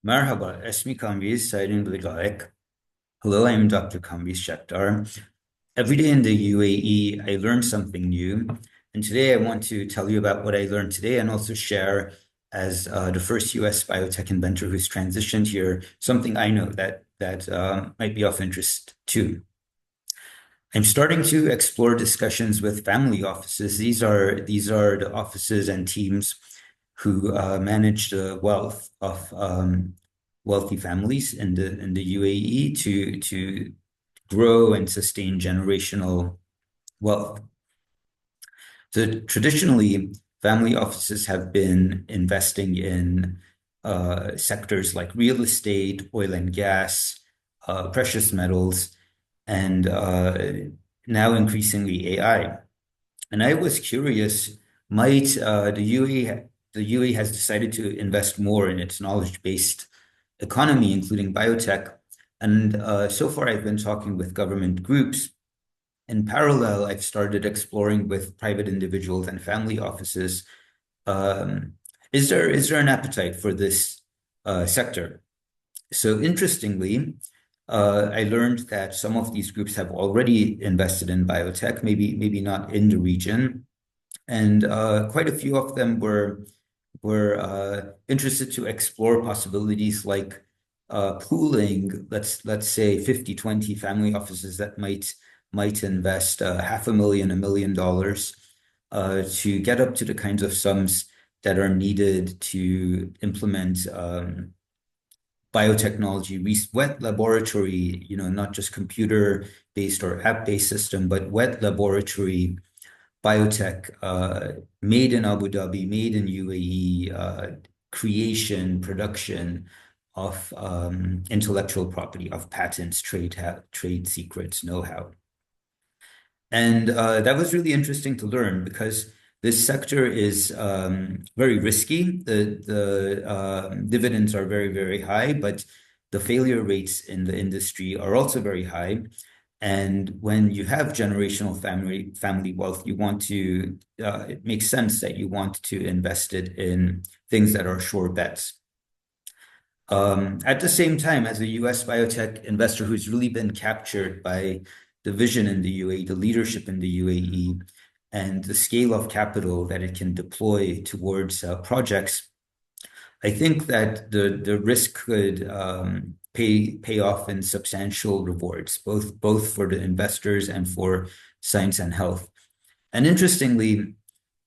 Merhaba, اسمي Kambiz Saidin Bilgaik. Hello, I'm Dr. Kambiz Shekdar. Every day in the UAE, I learn something new. And today I want to tell you about what I learned today and also share as the first US biotech inventor who's transitioned here, something I know that might be of interest too. I'm starting to explore discussions with family offices. These are the offices and teams who manage the wealth of wealthy families in the UAE to grow and sustain generational wealth. So traditionally, family offices have been investing in sectors like real estate, oil and gas, precious metals, and now increasingly AI. And I was curious, might the UAE has decided to invest more in its knowledge-based economy, including biotech. And so far, I've been talking with government groups. In parallel, I've started exploring with private individuals and family offices. Um, is there an appetite for this sector? So interestingly, I learned that some of these groups have already invested in biotech, maybe not in the region, and quite a few of them were interested to explore possibilities like pooling, let's say 50-20 family offices that might invest half a million, $1 million to get up to the kinds of sums that are needed to implement biotechnology, wet laboratory, not just computer-based or app-based system, but wet laboratory biotech made in Abu Dhabi, made in UAE, creation, production of intellectual property, of patents, trade secrets, know-how. And that was really interesting to learn because this sector is very risky. The dividends are very, very high, but the failure rates in the industry are also very high. And when you have generational family wealth, it makes sense that you want to invest it in things that are sure bets. At the same time, as a US biotech investor who's really been captured by the vision in the UAE, the leadership in the UAE, and the scale of capital that it can deploy towards projects, I think that the risk could pay off in substantial rewards, both for the investors and for science and health. And interestingly,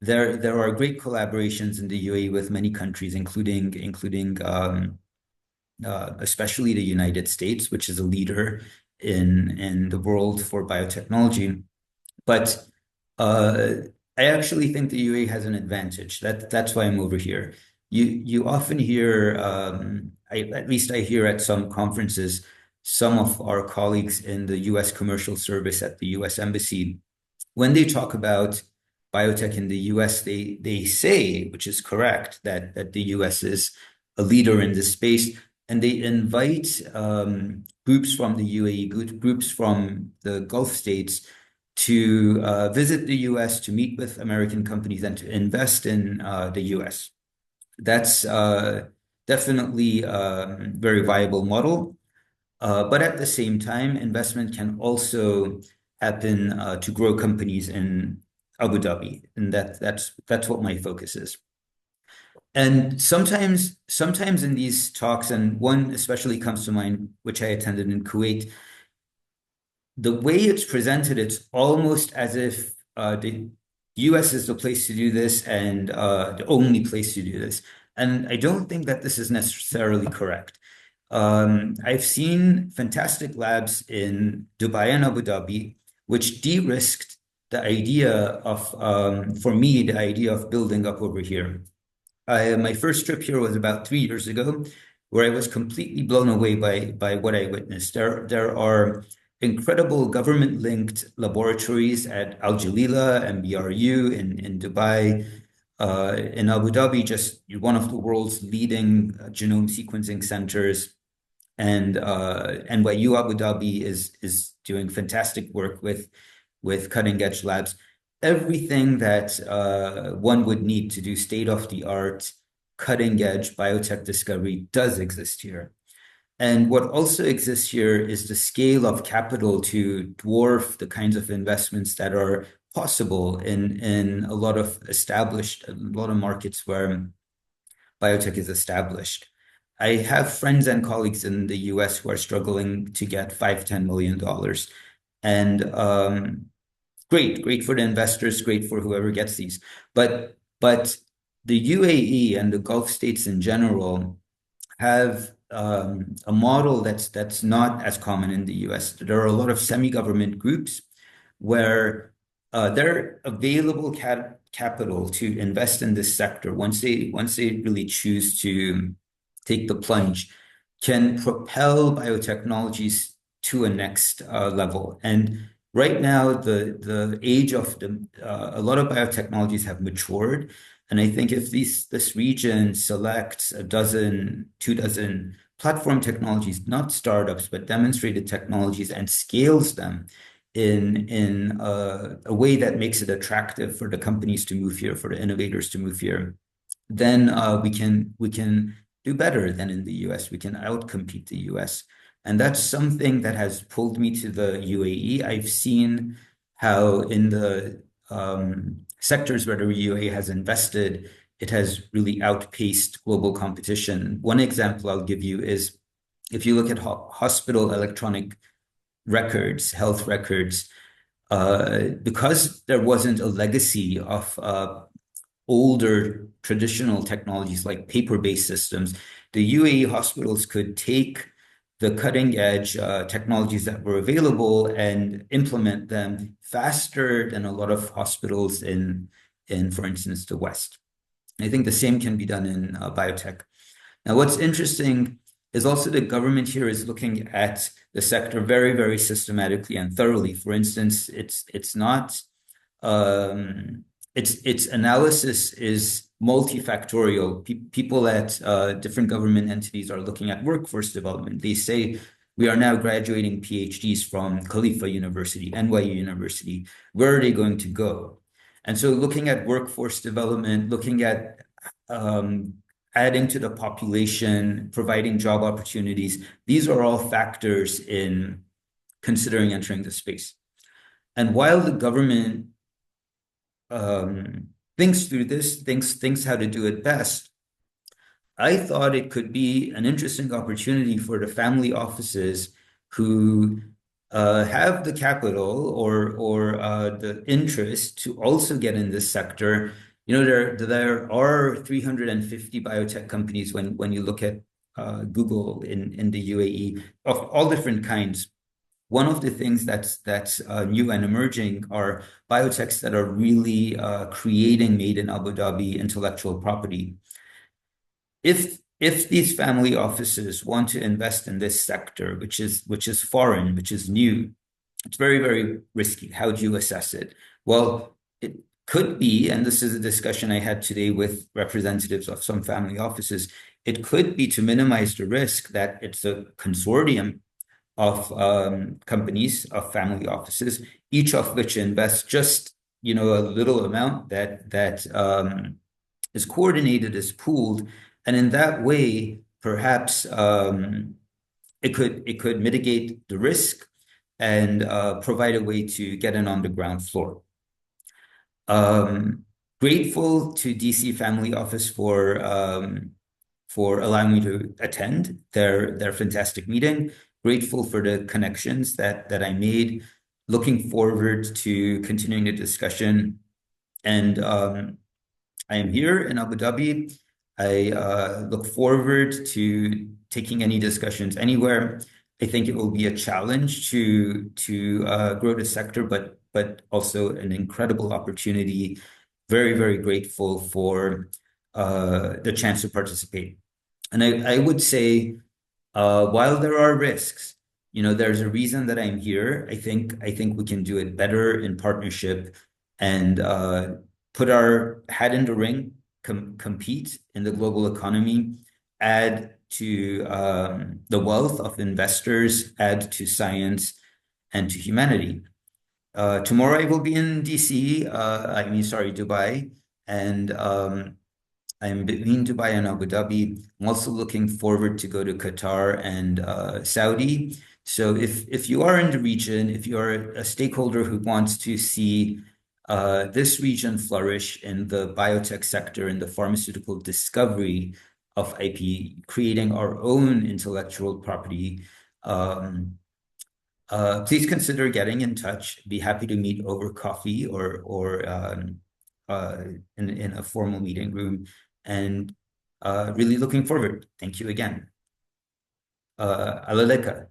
there are great collaborations in the UAE with many countries, including especially the United States, which is a leader in the world for biotechnology. But uh, I actually think the UAE has an advantage. That's why I'm over here. You often hear, at least I hear at some conferences, some of our colleagues in the U.S. commercial service at the U.S. Embassy, when they talk about biotech in the U.S., they say, which is correct, that the U.S. is a leader in this space, and they invite groups from the UAE, groups from the Gulf states to visit the US, to meet with American companies, and to invest in the US. That's definitely a very viable model. But at the same time, investment can also happen to grow companies in Abu Dhabi, and that's what my focus is. And sometimes in these talks, and one especially comes to mind, which I attended in Kuwait, the way it's presented, it's almost as if the US is the place to do this and the only place to do this. And I don't think that this is necessarily correct. I've seen fantastic labs in Dubai and Abu Dhabi, which de-risked the idea of, for me, the idea of building up over here. My first trip here was about 3 years ago, where I was completely blown away by what I witnessed. There are incredible government-linked laboratories at Al Jalila and BRU in Dubai. In Abu Dhabi, just one of the world's leading genome sequencing centers, and NYU Abu Dhabi is doing fantastic work with cutting edge labs. Everything that one would need to do state of the art cutting edge biotech discovery does exist here. And what also exists here is the scale of capital to dwarf the kinds of investments that are possible in a lot of markets where biotech is established. I have friends and colleagues in the US who are struggling to get $5, $10 million. And great for the investors, great for whoever gets these. But the UAE and the Gulf states in general have a model that's not as common in the US. There are a lot of semi-government groups where their available capital to invest in this sector, once they really choose to take the plunge, can propel biotechnologies to a next level. And right now, the age of a lot of biotechnologies have matured. And I think if this region selects a dozen, 2 dozen platform technologies, not startups, but demonstrated technologies, and scales them in a way that makes it attractive for the companies to move here, for the innovators to move here, then we can do better than in the US. We can outcompete the US. And that's something that has pulled me to the UAE. I've seen how in the sectors where the UAE has invested, it has really outpaced global competition. One example I'll give you is if you look at hospital electronic records, health records, because there wasn't a legacy of older traditional technologies like paper-based systems, the UAE hospitals could take the cutting edge technologies that were available and implement them faster than a lot of hospitals in, for instance, the West. I think the same can be done in biotech. Now, what's interesting is also the government here is looking at the sector very, very systematically and thoroughly. For instance, it's not its analysis is multifactorial. People at different government entities are looking at workforce development. They say we are now graduating PhDs from Khalifa University, NYU University. Where are they going to go? And so looking at workforce development, looking at adding to the population, providing job opportunities, these are all factors in considering entering the space. And while the government thinks through this, thinks how to do it best, I thought it could be an interesting opportunity for the family offices who have the capital or the interest to also get in this sector. You know, there are 350 biotech companies when you look at Google in the UAE of all different kinds. One of the things that's new and emerging are biotechs that are really creating made in Abu Dhabi intellectual property. If these family offices want to invest in this sector, which is foreign, which is new, it's very, very risky. How do you assess it? Well, it could be, and this is a discussion I had today with representatives of some family offices, it could be to minimize the risk that it's a consortium of companies, of family offices, each of which invests just, you know, a little amount that is coordinated, is pooled, and in that way, perhaps it could mitigate the risk and provide a way to get in on the ground floor. Grateful to DC Family Office for allowing me to attend their fantastic meeting. Grateful for the connections that I made. Looking forward to continuing the discussion. And I am here in Abu Dhabi. I look forward to taking any discussions anywhere. I think it will be a challenge to grow the sector, but also an incredible opportunity. Very, very grateful for the chance to participate. And I would say, while there are risks, you know, there's a reason that I'm here. I think we can do it better in partnership and put our hat in the ring, compete in the global economy, add to the wealth of investors, add to science and to humanity. Tomorrow I will be in DC, sorry, Dubai, and I'm between Dubai and Abu Dhabi. I'm also looking forward to go to Qatar and Saudi. So if you are in the region, if you are a stakeholder who wants to see this region flourish in the biotech sector, in the pharmaceutical discovery of IP, creating our own intellectual property, um, please consider getting in touch. Be happy to meet over coffee or uh, in a formal meeting room, and really looking forward. Thank you again. Alaleka.